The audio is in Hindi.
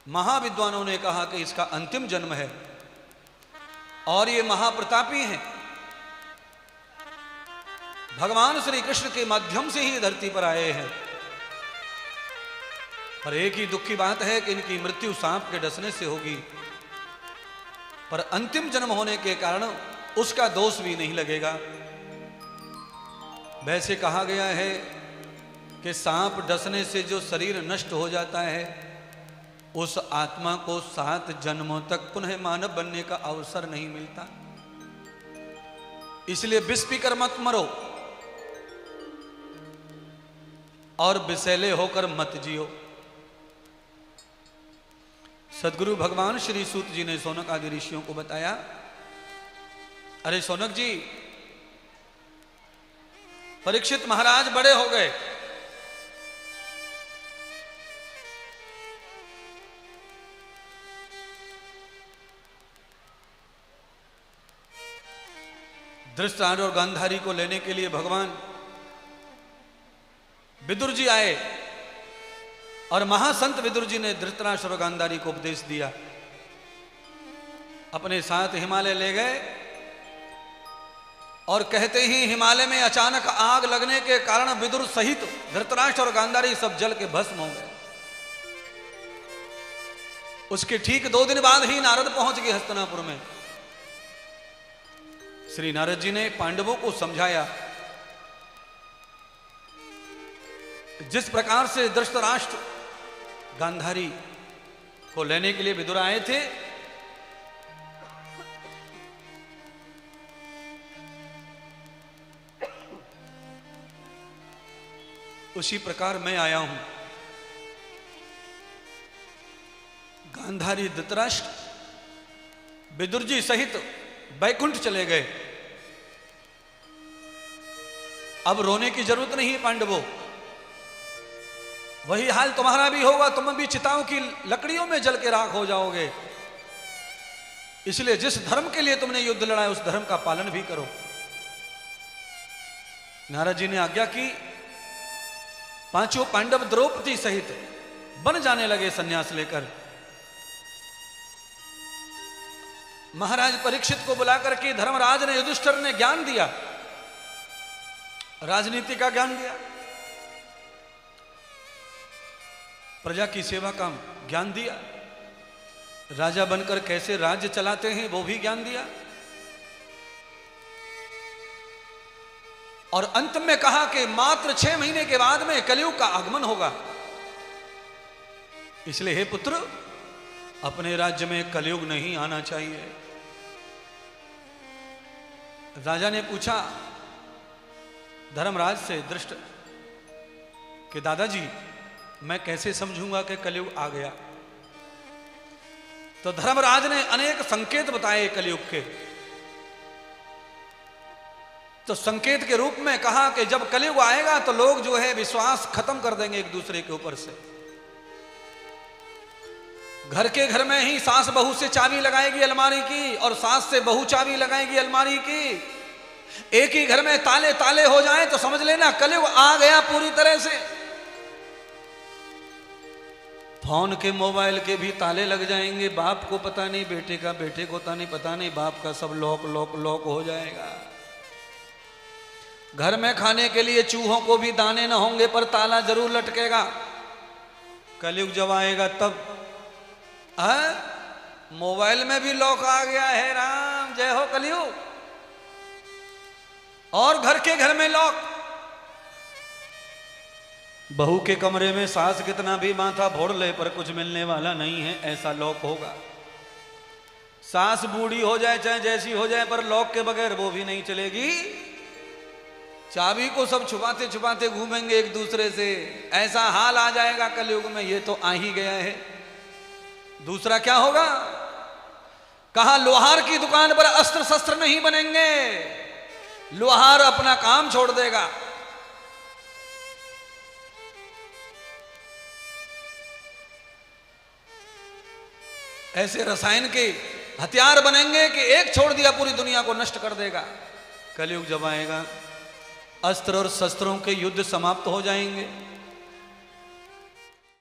महाविद्वानों ने कहा कि इसका अंतिम जन्म है और ये महाप्रतापी हैं, भगवान श्री कृष्ण के माध्यम से ही धरती पर आए हैं। पर एक ही दुख की बात है कि इनकी मृत्यु सांप के डसने से होगी, पर अंतिम जन्म होने के कारण उसका दोष भी नहीं लगेगा। वैसे कहा गया है कि सांप डसने से जो शरीर नष्ट हो जाता है उस आत्मा को 7 जन्मों तक पुनः मानव बनने का अवसर नहीं मिलता। इसलिए विष पीकर मत मरो और विषैले होकर मत जियो। सदगुरु भगवान श्री सूत जी ने शौनक आदि ऋषियों को बताया, अरे शौनक जी, परीक्षित महाराज बड़े हो गए, धृतराष्ट्र और गांधारी को लेने के लिए भगवान विदुर जी आए और महासंत विदुर जी ने धृतराष्ट्र और गांधारी को उपदेश दिया। अपने साथ हिमालय ले गए और कहते ही हिमालय में अचानक आग लगने के कारण विदुर सहित धृतराष्ट्र और गांधारी सब जल के भस्म हो गए। उसके ठीक 2 दिन बाद ही नारद पहुंच गए हस्तिनापुर में। श्री नारद जी ने पांडवों को समझाया, जिस प्रकार से धृतराष्ट्र गांधारी को लेने के लिए विदुर आए थे, उसी प्रकार मैं आया हूं। गांधारी धृतराष्ट्र विदुर जी सहित बैकुंठ चले गए। अब रोने की जरूरत नहीं है पांडवों, वही हाल तुम्हारा भी होगा, तुम भी चिताओं की लकड़ियों में जल के राख हो जाओगे। इसलिए जिस धर्म के लिए तुमने युद्ध लड़ा है उस धर्म का पालन भी करो। नारद जी ने आज्ञा की, 5 पांडव द्रौपदी सहित बन जाने लगे सन्यास लेकर। महाराज परीक्षित को बुलाकर के धर्मराज ने युधिष्ठिर ने ज्ञान दिया, राजनीति का ज्ञान दिया, प्रजा की सेवा का ज्ञान दिया, राजा बनकर कैसे राज्य चलाते हैं वो भी ज्ञान दिया, और अंत में कहा कि मात्र 6 महीने के बाद में कलयुग का आगमन होगा। इसलिए हे पुत्र, अपने राज्य में कलयुग नहीं आना चाहिए। राजा ने पूछा धर्मराज से दृष्ट कि दादाजी, मैं कैसे समझूंगा कि कलयुग आ गया? तो धर्मराज ने अनेक संकेत बताए कलयुग के। तो संकेत के रूप में कहा कि जब कलयुग आएगा तो लोग जो है विश्वास खत्म कर देंगे एक दूसरे के ऊपर से। घर के घर में ही सास बहू से चाबी लगाएगी अलमारी की और सास से बहू चाबी लगाएगी अलमारी की। एक ही घर में ताले ताले हो जाए तो समझ लेना कलयुग आ गया पूरी तरह से। फोन के मोबाइल के भी ताले लग जाएंगे, बाप को पता नहीं बेटे का, बेटे को पता नहीं बाप का, सब लॉक लॉक लॉक हो जाएगा। घर में खाने के लिए चूहों को भी दाने न होंगे पर ताला जरूर लटकेगा। कलयुग जब आएगा तब मोबाइल में भी लॉक आ गया है। राम जय हो कलयुग। और घर के घर में लॉक। बहू के कमरे में सास कितना भी माथा फोड़ ले पर कुछ मिलने वाला नहीं है, ऐसा लॉक होगा। सास बूढ़ी हो जाए चाहे जैसी हो जाए पर लॉक के बगैर वो भी नहीं चलेगी। चाबी को सब छुपाते छुपाते घूमेंगे एक दूसरे से। ऐसा हाल आ जाएगा कलयुग में, ये तो आ ही गया है। दूसरा क्या होगा? कहा लोहार की दुकान पर अस्त्र शस्त्र नहीं बनेंगे, लोहार अपना काम छोड़ देगा। ऐसे रसायन के हथियार बनेंगे कि एक छोड़ दिया पूरी दुनिया को नष्ट कर देगा। कलयुग जब आएगा अस्त्र और शस्त्रों के युद्ध समाप्त हो जाएंगे।